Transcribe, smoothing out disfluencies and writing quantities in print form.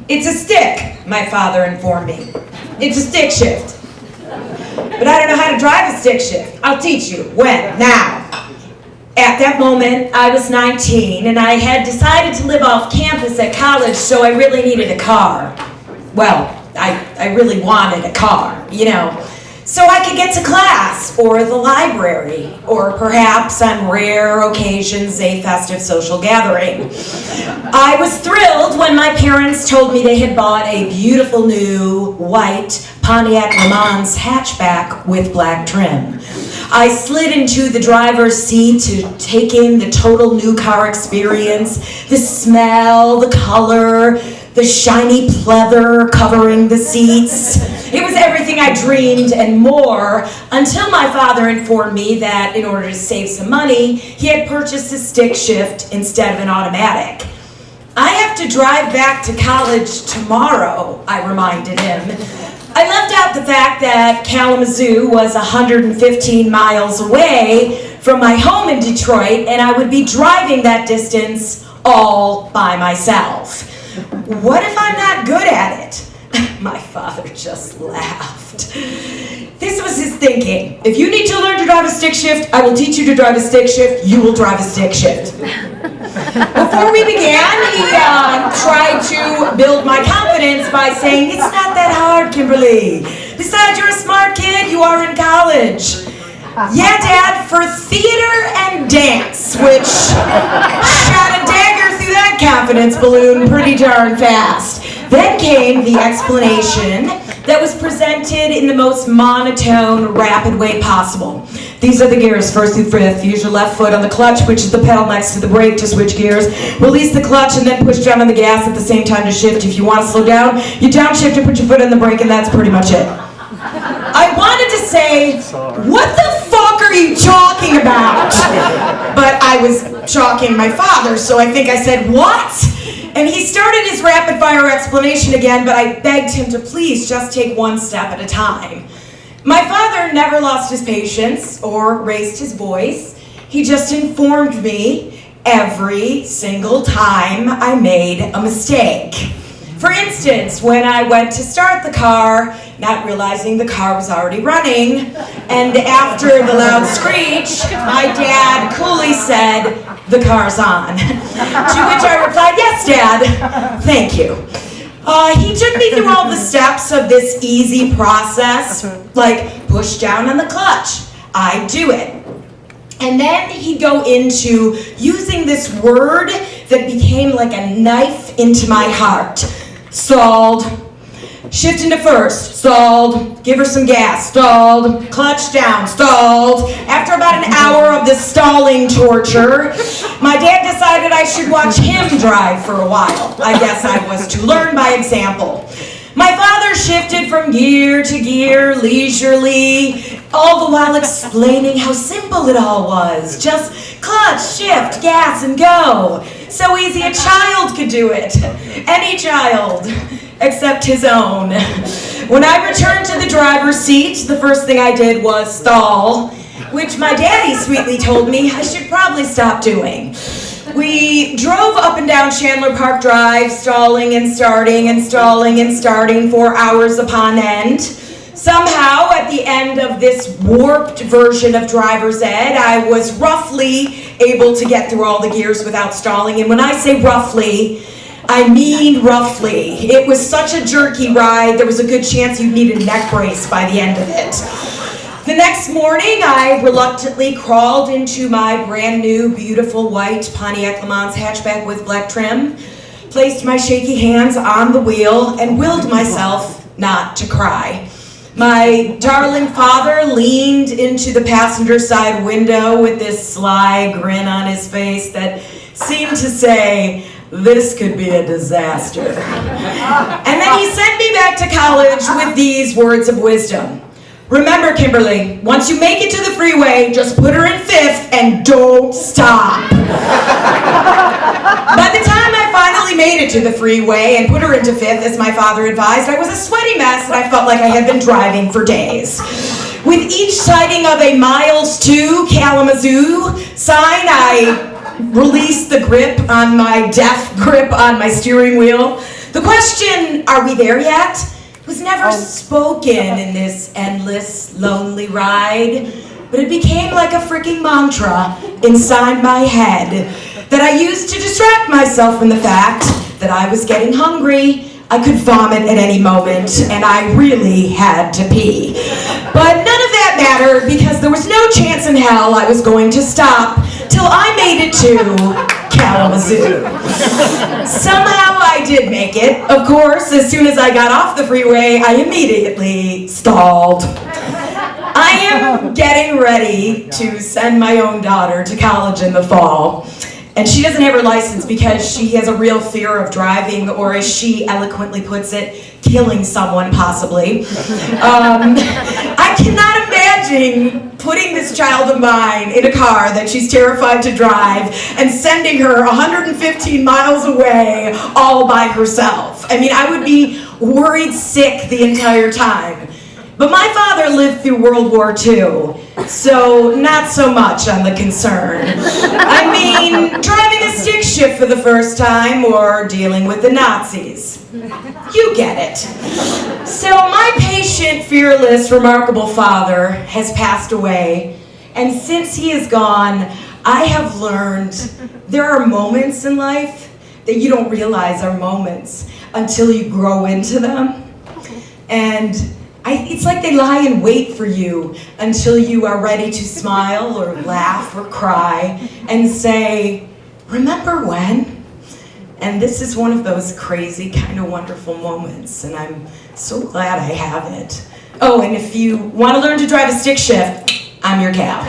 It's a stick, my father informed me. It's a stick shift. But I don't know how to drive a stick shift. I'll teach you. When? Now. At that moment, I was 19, and I had decided to live off campus at college, so I really needed a car. Well, I really wanted a car, so I could get to class, or the library, or perhaps on rare occasions a festive social gathering. I was thrilled when my parents told me they had bought a beautiful new white Pontiac Le Mans hatchback with black trim. I slid into the driver's seat to take in the total new car experience, the smell, the color, the shiny pleather covering the seats. It was everything I dreamed and more, until my father informed me that in order to save some money, he had purchased a stick shift instead of an automatic. I have to drive back to college tomorrow, I reminded him. I left out the fact that Kalamazoo was 115 miles away from my home in Detroit, and I would be driving that distance all by myself. What if I'm not good at it? My father just laughed. This was his thinking. If you need to learn to drive a stick shift, I will teach you to drive a stick shift. You will drive a stick shift. Before we began, he tried to build my confidence by saying, it's not that hard, Kimberly. Besides, you're a smart kid. You are in college. Yeah, Dad, for theater and dance, which shot a dagger through that confidence balloon pretty darn fast. Then came the explanation that was presented in the most monotone, rapid way possible. These are the gears, first through fifth. Use your left foot on the clutch, which is the pedal next to the brake to switch gears. Release the clutch and then push down on the gas at the same time to shift. If you want to slow down, you downshift and put your foot on the brake, and that's pretty much it. I wanted to say, what the fuck are you talking about? But I was shocking my father, so I think I said, what? And he started his rapid fire explanation again, but I begged him to please just take one step at a time. My father never lost his patience or raised his voice. He just informed me every single time I made a mistake. For instance, when I went to start the car, not realizing the car was already running, and after the loud screech, my dad coolly said, the car's on. To which I replied, yes, Dad, thank you. He took me through all the steps of this easy process, like push down on the clutch. I do it. And then he'd go into using this word that became like a knife into my heart. Stalled. Shift into first. Stalled. Give her some gas. Stalled. Clutch down. Stalled. After about an hour of this stalling torture, my dad decided I should watch him drive for a while. I guess I was to learn by example. My father shifted from gear to gear leisurely, all the while explaining how simple it all was. Just clutch, shift, gas, and go. So easy a child could do it. Any child, except his own. When I returned to the driver's seat, the first thing I did was stall, which my daddy sweetly told me I should probably stop doing. We drove up and down Chandler Park Drive, stalling and starting and stalling and starting for hours upon end. Somehow, at the end of this warped version of driver's ed, I was roughly able to get through all the gears without stalling. And when I say roughly, I mean roughly. It was such a jerky ride, there was a good chance you'd need a neck brace by the end of it. The next morning, I reluctantly crawled into my brand new, beautiful white Pontiac Le Mans hatchback with black trim, placed my shaky hands on the wheel, and willed myself not to cry. My darling father leaned into the passenger side window with this sly grin on his face that seemed to say, this could be a disaster. And then he sent me back to college with these words of wisdom. Remember, Kimberly, once you make it to the freeway, just put her in fifth and don't stop. By the time I finally made it to the freeway and put her into fifth, as my father advised, I was a sweaty mess and I felt like I had been driving for days. With each sighting of a miles to Kalamazoo sign, I released the grip on my death grip on my steering wheel, The question, are we there yet, was never spoken in this endless, lonely ride, but it became like a freaking mantra inside my head that I used to distract myself from the fact that I was getting hungry, I could vomit at any moment, and I really had to pee. But none of that mattered because there was no chance in hell I was going to stop till I made it to Kalamazoo. Somehow I did make it. Of course, as soon as I got off the freeway, I immediately stalled. I am getting ready to send my own daughter to college in the fall. And she doesn't have her license because she has a real fear of driving, or as she eloquently puts it, killing someone possibly. I cannot imagine putting this child of mine in a car that she's terrified to drive and sending her 115 miles away all by herself. I mean, I would be worried sick the entire time. But my father lived through World War II, so not so much on the concern. I mean, driving a stick shift for the first time or dealing with the Nazis. You get it. So my patient, fearless, remarkable father has passed away, and since he is gone, I have learned there are moments in life that you don't realize are moments until you grow into them. And it's like they lie in wait for you until you are ready to smile or laugh or cry and say, remember when? And this is one of those crazy, kind of wonderful moments, and I'm so glad I have it. Oh, and if you want to learn to drive a stick shift, I'm your gal.